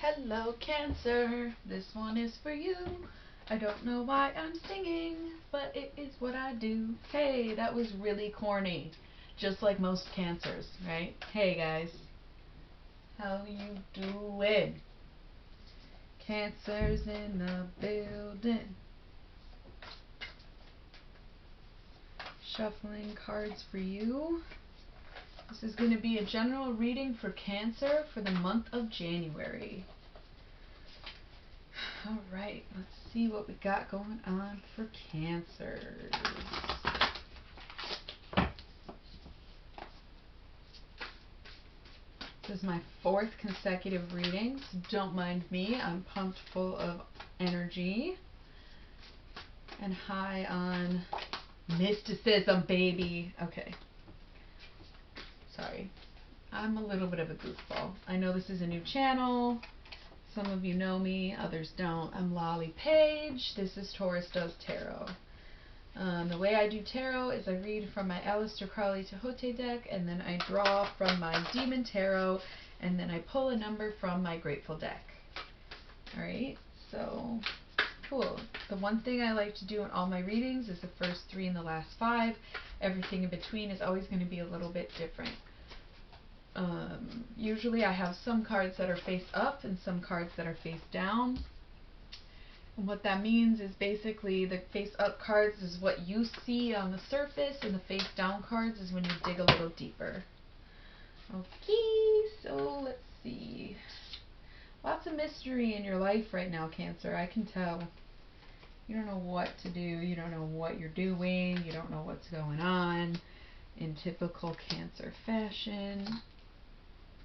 Hello, Cancer. This one is for you. I don't know why I'm singing, but it is what I do. Hey, that was really corny. Just like most cancers, right? Hey, guys. How you doing? Cancer's in the building. Shuffling cards for you. This is going to be a general reading for Cancer for the month of January. Alright, let's see what we got going on for Cancers. This is my 4th consecutive reading, so don't mind me. I'm pumped full of energy and high on mysticism, baby. Okay. Sorry. I'm a little bit of a goofball. I know this is a new channel. Some of you know me, others don't. I'm Lolly Page. This is Taurus Does Tarot. The way I do tarot is I read from my Aleister Crowley Tehote deck, and then I draw from my Demon Tarot, and then I pull a number from my Grateful deck. Alright, so cool. The one thing I like to do in all my readings is the first 3 and the last 5. Everything in between is always going to be a little bit different. Usually I have some cards that are face up and some cards that are face down. And what that means is basically the face up cards is what you see on the surface, and the face down cards is when you dig a little deeper. Okay, so let's see. Lots of mystery in your life right now, Cancer. I can tell. You don't know what to do. You don't know what you're doing. You don't know what's going on in typical Cancer fashion.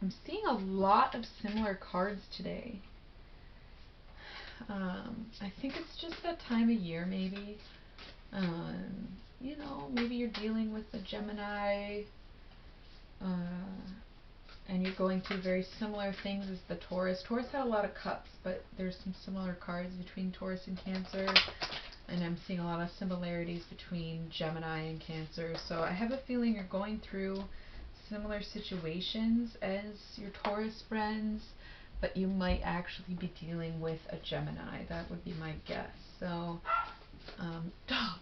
I'm seeing a lot of similar cards today. I think it's just that time of year, maybe. You know, maybe you're dealing with the Gemini, and you're going through very similar things as the Taurus. Taurus had a lot of cups, but there's some similar cards between Taurus and Cancer, and I'm seeing a lot of similarities between Gemini and Cancer. So I have a feeling you're going through similar situations as your Taurus friends, but you might actually be dealing with a Gemini. That would be my guess. So, dog.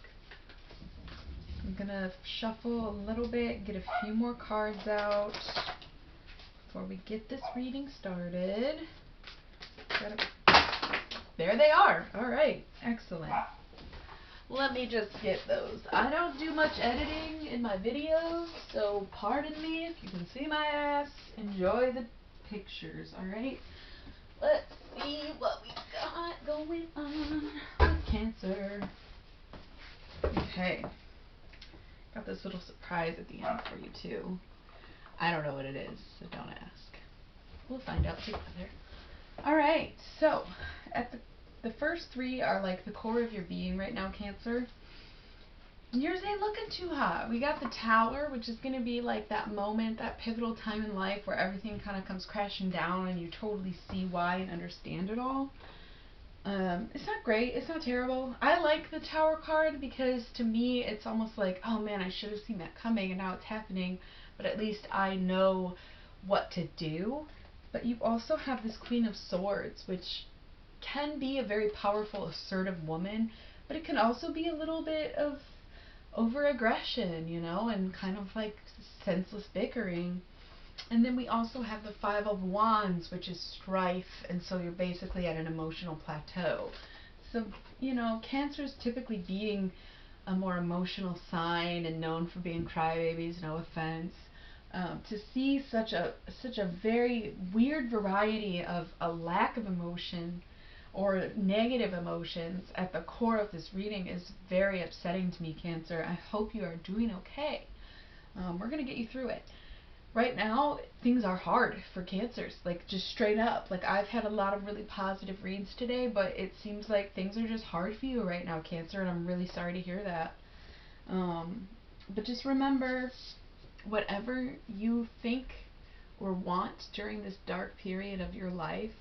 I'm gonna shuffle a little bit, get a few more cards out before we get this reading started. There they are. Alright, excellent. Let me just get those. I don't do much editing in my videos, so pardon me if you can see my ass. Enjoy the pictures, alright? Let's see what we got going on with Cancer. Okay. Got this little surprise at the end for you, too. I don't know what it is, so don't ask. We'll find out together. Alright, so at the first 3 are like the core of your being right now, Cancer. Yours ain't looking too hot. We got the Tower, which is going to be like that moment, that pivotal time in life where everything kind of comes crashing down and you totally see why and understand it all. It's not great. It's not terrible. I like the Tower card because to me it's almost like, oh man, I should have seen that coming and now it's happening, but at least I know what to do. But you also have this Queen of Swords, which can be a very powerful, assertive woman, but it can also be a little bit of over-aggression, you know, and kind of like senseless bickering. And then we also have the 5 of Wands, which is strife, and so you're basically at an emotional plateau. So, you know, Cancer's typically being a more emotional sign and known for being crybabies, no offense. To see such a very weird variety of a lack of emotion or negative emotions at the core of this reading is very upsetting to me, Cancer. I hope you are doing okay. We're going to get you through it. Right now, things are hard for Cancers, like just straight up. Like I've had a lot of really positive reads today, but it seems like things are just hard for you right now, Cancer, and I'm really sorry to hear that. But just remember, whatever you think or want during this dark period of your life,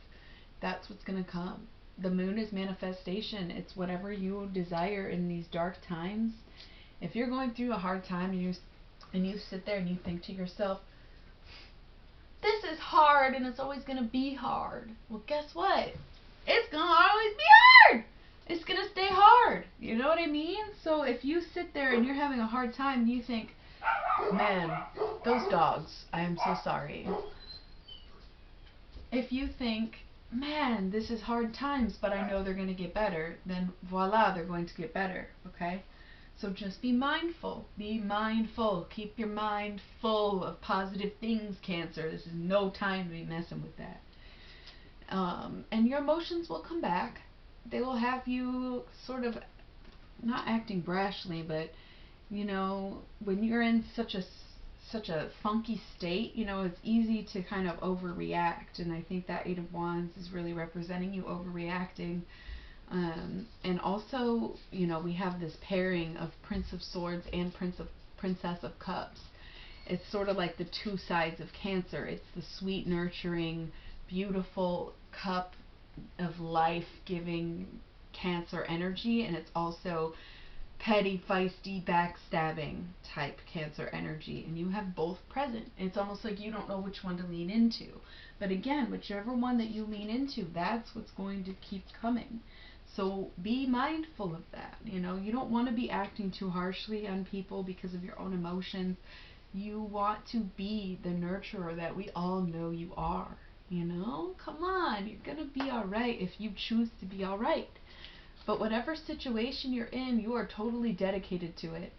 that's what's going to come. The moon is manifestation. It's whatever you desire in these dark times. If you're going through a hard time and you sit there and you think to yourself, this is hard and it's always going to be hard. Well, guess what? It's going to always be hard. It's going to stay hard. You know what I mean? So if you sit there and you're having a hard time, you think, man, those dogs, I am so sorry. If you think, man, this is hard times, but I know they're going to get better, then voila, they're going to get better, okay? So just be mindful. Be mindful. Keep your mind full of positive things, Cancer. This is no time to be messing with that. And your emotions will come back. They will have you sort of not acting brashly, but, you know, when you're in such a funky state, you know, it's easy to kind of overreact, and I think that Eight of Wands is really representing you overreacting. And also, you know, we have this pairing of Prince of Swords and Princess of Cups. It's sort of like the two sides of Cancer. It's the sweet, nurturing, beautiful cup of life-giving Cancer energy, and it's also petty, feisty, backstabbing type Cancer energy, and you have both present. It's almost like you don't know which one to lean into. But again, whichever one that you lean into, that's what's going to keep coming. So be mindful of that. You know, you don't want to be acting too harshly on people because of your own emotions. You want to be the nurturer that we all know you are. You know, come on, you're going to be all right if you choose to be all right. But whatever situation you're in, you are totally dedicated to it.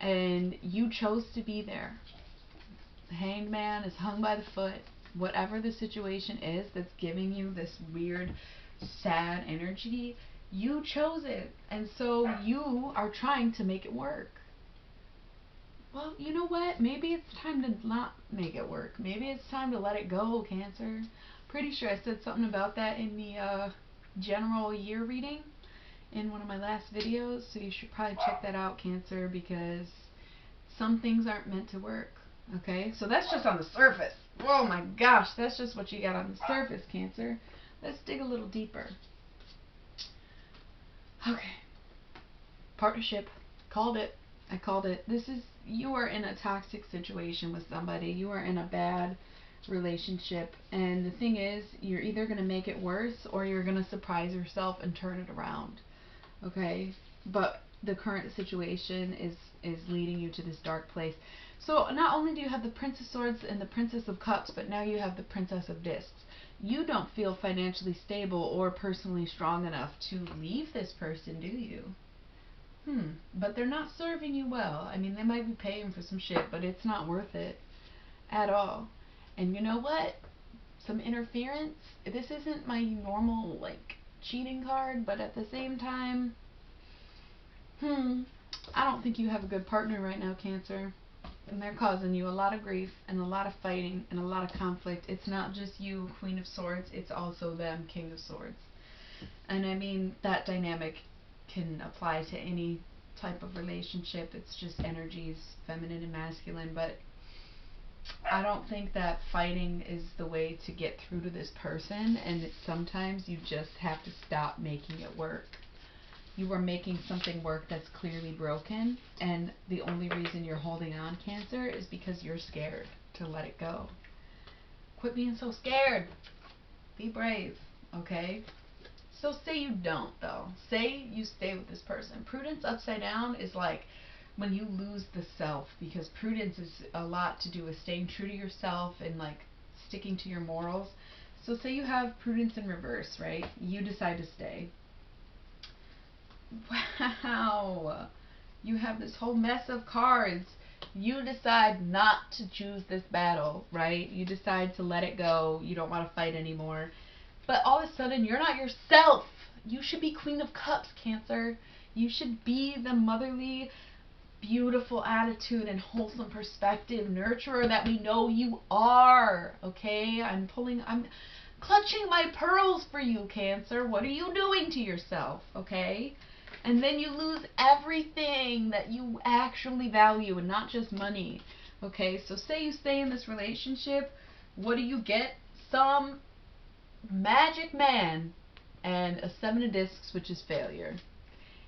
And you chose to be there. The Hanged Man is hung by the foot. Whatever the situation is that's giving you this weird, sad energy, you chose it. And so you are trying to make it work. Well, you know what? Maybe it's time to not make it work. Maybe it's time to let it go, Cancer. Pretty sure I said something about that in the general year reading in one of my last videos, so you should probably check that out, Cancer, because some things aren't meant to work. Okay, so that's just on the surface. Oh my gosh, that's just what you got on the surface, Cancer. Let's dig a little deeper. Okay, partnership. Called it. I called it. You are in a toxic situation with somebody. You are in a bad relationship, and the thing is, you're either going to make it worse or you're going to surprise yourself and turn it around. Okay, but the current situation is leading you to this dark place. So not only do you have the Prince of Swords and the Princess of Cups, but now you have the Princess of Discs. You don't feel financially stable or personally strong enough to leave this person, do you? But they're not serving you well. I mean, they might be paying for some shit, but it's not worth it at all. And you know what? Some interference. This isn't my normal, like, cheating card, but at the same time, I don't think you have a good partner right now, Cancer. And they're causing you a lot of grief and a lot of fighting and a lot of conflict. It's not just you, Queen of Swords, it's also them, King of Swords. And I mean, that dynamic can apply to any type of relationship. It's just energies, feminine and masculine, but I don't think that fighting is the way to get through to this person, and sometimes you just have to stop making it work. You are making something work that's clearly broken, and the only reason you're holding on, Cancer, is because you're scared to let it go. Quit being so scared. Be brave, okay? So say you don't, though. Say you stay with this person. Prudence upside down is like when you lose the self, because prudence is a lot to do with staying true to yourself and like sticking to your morals. So say you have prudence in reverse, right? You decide to stay. Wow. You have this whole mess of cards. You decide not to choose this battle, right? You decide to let it go. You don't want to fight anymore. But all of a sudden, you're not yourself. You should be Queen of Cups, Cancer. You should be the motherly, beautiful attitude and wholesome perspective nurturer that we know you are. Okay? I'm clutching my pearls for you, Cancer. What are you doing to yourself? Okay? And then you lose everything that you actually value and not just money. Okay? So say you stay in this relationship. What do you get? Some magic man and a 7 of discs, which is failure.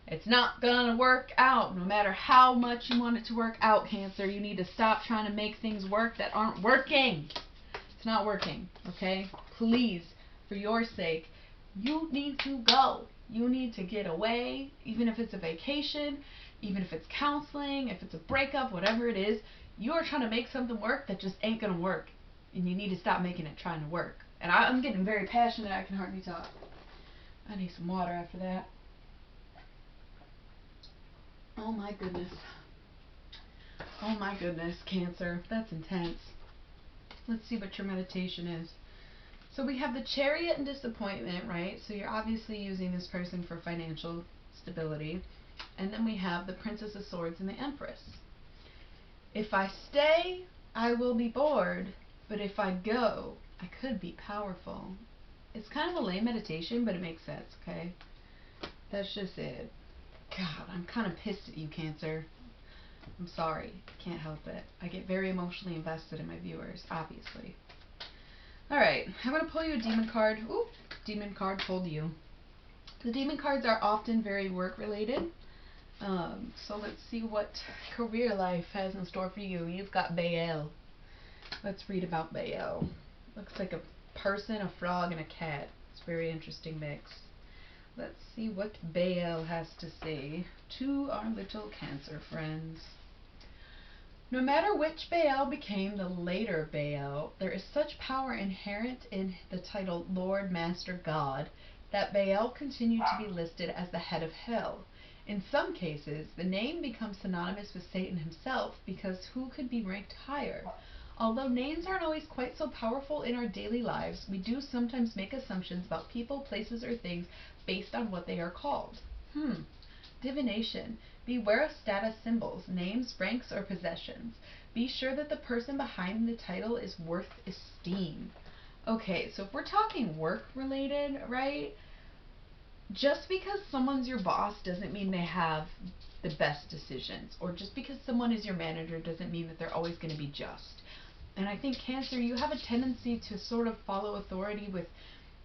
It's not gonna work out no matter how much you want it to work out, Cancer. You need to stop trying to make things work that aren't working. It's not working, okay? Please, for your sake, you need to go. You need to get away, even if it's a vacation, even if it's counseling, if it's a breakup, whatever it is. You are trying to make something work that just ain't going to work. And you need to stop making it trying to work. And I'm getting very passionate. I can hardly talk. I need some water after that. Oh my goodness. Oh my goodness, Cancer. That's intense. Let's see what your meditation is. So we have the Chariot and Disappointment, right? So you're obviously using this person for financial stability. And then we have the Princess of Swords and the Empress. If I stay, I will be bored. But if I go, I could be powerful. It's kind of a lame meditation, but it makes sense, okay? That's just it. God, I'm kind of pissed at you, Cancer. I'm sorry. Can't help it. I get very emotionally invested in my viewers, obviously. Alright, I'm going to pull you a demon card. Ooh, demon card pulled you. The demon cards are often very work-related. So let's see what career life has in store for you. You've got Baal. Let's read about Baal. Looks like a person, a frog, and a cat. It's a very interesting mix. Let's see what Baal has to say to our little Cancer friends. No matter which Baal became the later Baal, there is such power inherent in the title Lord, Master, God, that Baal continued to be listed as the head of hell. In some cases, the name becomes synonymous with Satan himself, because who could be ranked higher? Although names aren't always quite so powerful in our daily lives, we do sometimes make assumptions about people, places, or things based on what they are called. Divination. Beware of status symbols, names, ranks, or possessions. Be sure that the person behind the title is worth esteem. Okay, so if we're talking work-related, right? Just because someone's your boss doesn't mean they have the best decisions. Or just because someone is your manager doesn't mean that they're always going to be just. And I think, Cancer, you have a tendency to sort of follow authority with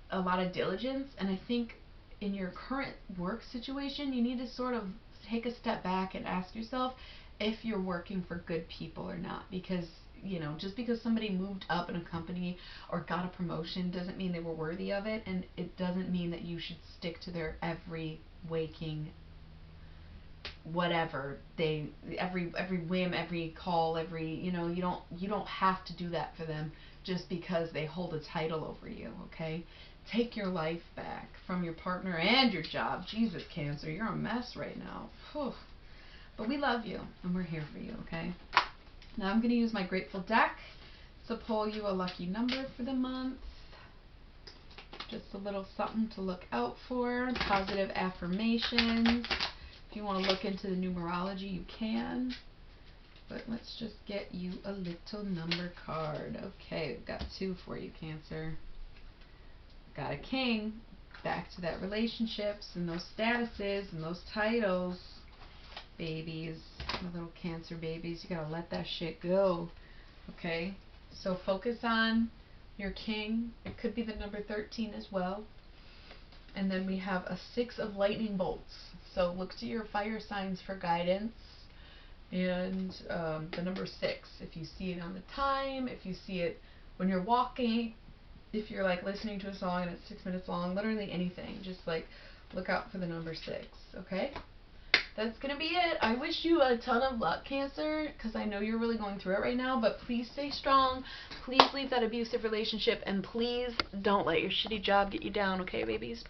a lot of diligence. And I think in your current work situation, you need to sort of take a step back and ask yourself if you're working for good people or not. Because, you know, just because somebody moved up in a company or got a promotion doesn't mean they were worthy of it. And it doesn't mean that you should stick to their every waking whatever every whim, every call, every, you know, you don't have to do that for them just because they hold a title over you, okay? Take your life back from your partner and your job. Jesus, Cancer, you're a mess right now. Whew. But we love you and we're here for you, okay? Now I'm going to use my Grateful deck to pull you a lucky number for the month. Just a little something to look out for. Positive affirmations. If you want to look into the numerology, you can. But let's just get you a little number card. Okay, we've got 2 for you, Cancer. Got a King. Back to that relationships and those statuses and those titles. Babies, my little Cancer babies, you gotta let that shit go. Okay, so focus on your King. It could be the number 13 as well. And then we have a 6 of lightning bolts. So look to your fire signs for guidance. And the number 6, if you see it on the time, if you see it when you're walking, if you're like listening to a song and it's 6 minutes long, literally anything, just like look out for the number 6, okay? That's going to be it. I wish you a ton of luck, Cancer, because I know you're really going through it right now, but please stay strong. Please leave that abusive relationship, and please don't let your shitty job get you down, okay, babies?